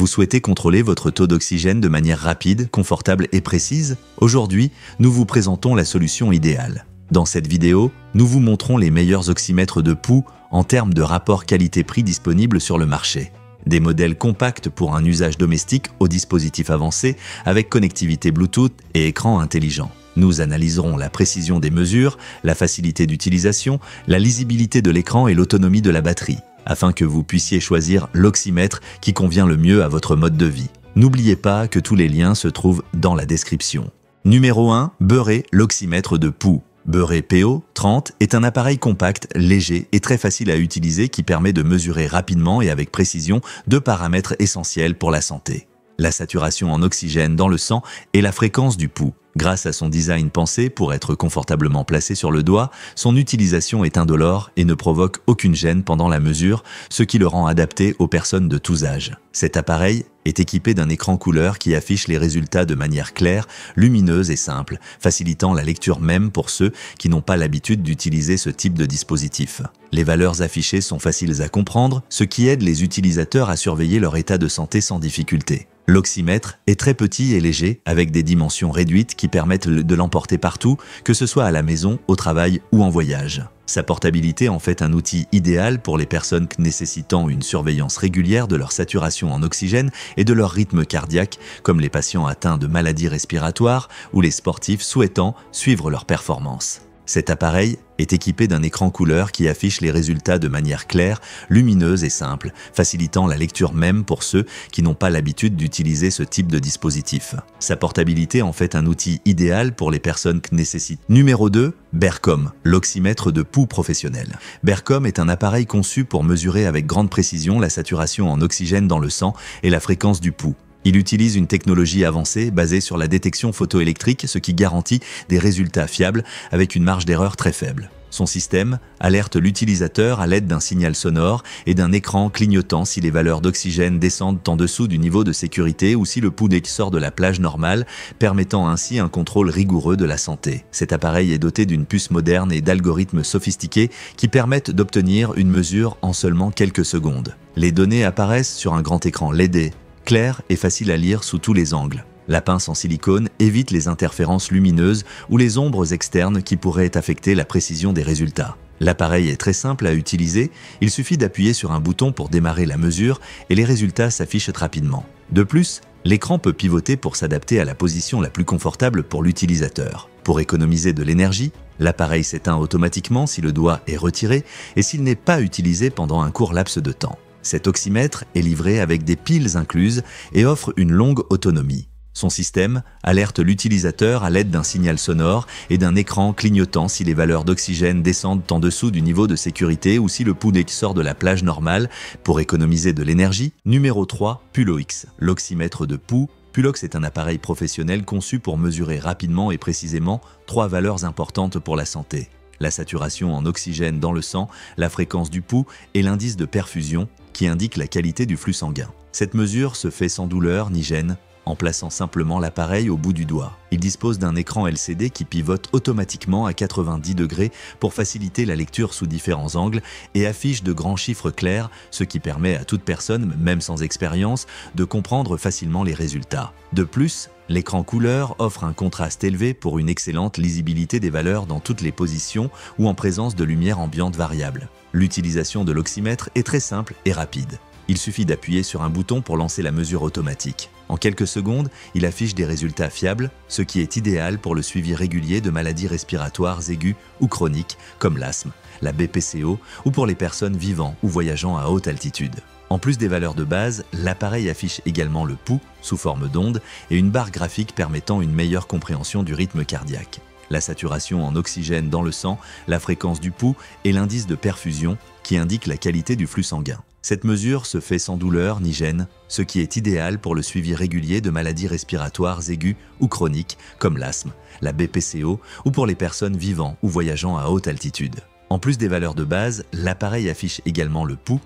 Vous souhaitez contrôler votre taux d'oxygène de manière rapide, confortable et précise? Aujourd'hui, nous vous présentons la solution idéale. Dans cette vidéo, nous vous montrons les meilleurs oxymètres de pouls en termes de rapport qualité-prix disponibles sur le marché. Des modèles compacts pour un usage domestique aux dispositifs avancés avec connectivité Bluetooth et écran intelligent. Nous analyserons la précision des mesures, la facilité d'utilisation, la lisibilité de l'écran et l'autonomie de la batterie, afin que vous puissiez choisir l'oxymètre qui convient le mieux à votre mode de vie. N'oubliez pas que tous les liens se trouvent dans la description. Numéro 1. Beuré, l'oxymètre de pouls. Beuré PO30 est un appareil compact, léger et très facile à utiliser qui permet de mesurer rapidement et avec précision deux paramètres essentiels pour la santé: la saturation en oxygène dans le sang et la fréquence du pouls. Grâce à son design pensé pour être confortablement placé sur le doigt, son utilisation est indolore et ne provoque aucune gêne pendant la mesure, ce qui le rend adapté aux personnes de tous âges. Cet appareil est équipé d'un écran couleur qui affiche les résultats de manière claire, lumineuse et simple, facilitant la lecture même pour ceux qui n'ont pas l'habitude d'utiliser ce type de dispositif. Les valeurs affichées sont faciles à comprendre, ce qui aide les utilisateurs à surveiller leur état de santé sans difficulté. L'oxymètre est très petit et léger, avec des dimensions réduites qui permettent de l'emporter partout, que ce soit à la maison, au travail ou en voyage. Sa portabilité en fait un outil idéal pour les personnes nécessitant une surveillance régulière de leur saturation en oxygène et de leur rythme cardiaque, comme les patients atteints de maladies respiratoires ou les sportifs souhaitant suivre leur performance. Cet appareil est équipé d'un écran couleur qui affiche les résultats de manière claire, lumineuse et simple, facilitant la lecture même pour ceux qui n'ont pas l'habitude d'utiliser ce type de dispositif. Sa portabilité en fait un outil idéal pour les personnes qui nécessitent. Numéro 2. Bercom, l'oxymètre de pouls professionnel. Bercom est un appareil conçu pour mesurer avec grande précision la saturation en oxygène dans le sang et la fréquence du pouls. Il utilise une technologie avancée basée sur la détection photoélectrique, ce qui garantit des résultats fiables avec une marge d'erreur très faible. Son système alerte l'utilisateur à l'aide d'un signal sonore et d'un écran clignotant si les valeurs d'oxygène descendent en dessous du niveau de sécurité ou si le pouls sort de la plage normale, permettant ainsi un contrôle rigoureux de la santé. Cet appareil est doté d'une puce moderne et d'algorithmes sophistiqués qui permettent d'obtenir une mesure en seulement quelques secondes. Les données apparaissent sur un grand écran LED, clair et facile à lire sous tous les angles. La pince en silicone évite les interférences lumineuses ou les ombres externes qui pourraient affecter la précision des résultats. L'appareil est très simple à utiliser, il suffit d'appuyer sur un bouton pour démarrer la mesure et les résultats s'affichent rapidement. De plus, l'écran peut pivoter pour s'adapter à la position la plus confortable pour l'utilisateur. Pour économiser de l'énergie, l'appareil s'éteint automatiquement si le doigt est retiré et s'il n'est pas utilisé pendant un court laps de temps. Cet oxymètre est livré avec des piles incluses et offre une longue autonomie. Son système alerte l'utilisateur à l'aide d'un signal sonore et d'un écran clignotant si les valeurs d'oxygène descendent en dessous du niveau de sécurité ou si le pouls sort de la plage normale pour économiser de l'énergie. Numéro 3. Pulox, l'oxymètre de pouls. Pulox est un appareil professionnel conçu pour mesurer rapidement et précisément trois valeurs importantes pour la santé: la saturation en oxygène dans le sang, la fréquence du pouls et l'indice de perfusion, qui indique la qualité du flux sanguin. Cette mesure se fait sans douleur ni gêne, en plaçant simplement l'appareil au bout du doigt. Il dispose d'un écran LCD qui pivote automatiquement à 90 degrés pour faciliter la lecture sous différents angles et affiche de grands chiffres clairs, ce qui permet à toute personne, même sans expérience, de comprendre facilement les résultats. De plus, l'écran couleur offre un contraste élevé pour une excellente lisibilité des valeurs dans toutes les positions ou en présence de lumière ambiante variable. L'utilisation de l'oxymètre est très simple et rapide. Il suffit d'appuyer sur un bouton pour lancer la mesure automatique. En quelques secondes, il affiche des résultats fiables, ce qui est idéal pour le suivi régulier de maladies respiratoires aiguës ou chroniques comme l'asthme, la BPCO ou pour les personnes vivant ou voyageant à haute altitude. En plus des valeurs de base, l'appareil affiche également le pouls sous forme d'onde et une barre graphique permettant une meilleure compréhension du rythme cardiaque, la saturation en oxygène dans le sang, la fréquence du pouls et l'indice de perfusion qui indique la qualité du flux sanguin. Cette mesure se fait sans douleur ni gêne, ce qui est idéal pour le suivi régulier de maladies respiratoires aiguës ou chroniques comme l'asthme, la BPCO ou pour les personnes vivant ou voyageant à haute altitude. En plus des valeurs de base, l'appareil affiche également le pouls.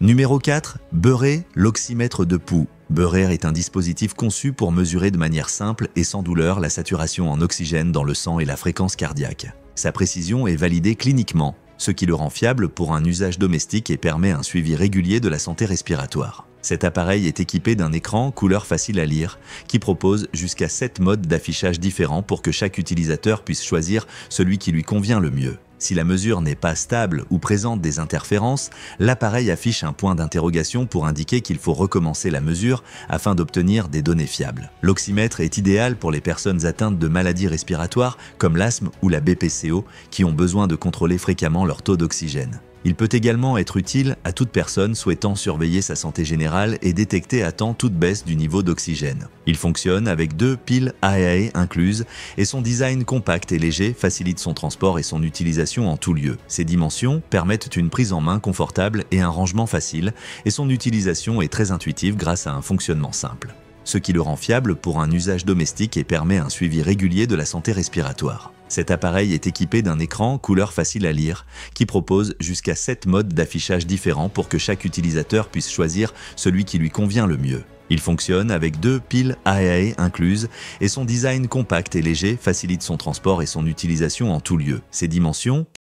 Numéro 4. Beuré, l'oxymètre de pouls. Beurre est un dispositif conçu pour mesurer de manière simple et sans douleur la saturation en oxygène dans le sang et la fréquence cardiaque. Sa précision est validée cliniquement ce qui le rend fiable pour un usage domestique et permet un suivi régulier de la santé respiratoire. Cet appareil est équipé d'un écran couleur facile à lire qui propose jusqu'à 7 modes d'affichage différents pour que chaque utilisateur puisse choisir celui qui lui convient le mieux. Si la mesure n'est pas stable ou présente des interférences, l'appareil affiche un point d'interrogation pour indiquer qu'il faut recommencer la mesure afin d'obtenir des données fiables. L'oxymètre est idéal pour les personnes atteintes de maladies respiratoires comme l'asthme ou la BPCO qui ont besoin de contrôler fréquemment leur taux d'oxygène. Il peut également être utile à toute personne souhaitant surveiller sa santé générale et détecter à temps toute baisse du niveau d'oxygène. Il fonctionne avec 2 piles AAA incluses et son design compact et léger facilite son transport et son utilisation en tout lieu. Ses dimensions permettent une prise en main confortable et un rangement facile et son utilisation est très intuitive grâce à un fonctionnement simple, ce qui le rend fiable pour un usage domestique et permet un suivi régulier de la santé respiratoire. Cet appareil est équipé d'un écran couleur facile à lire qui propose jusqu'à 7 modes d'affichage différents pour que chaque utilisateur puisse choisir celui qui lui convient le mieux. Il fonctionne avec 2 piles AAA incluses et son design compact et léger facilite son transport et son utilisation en tout lieu. Ses dimensions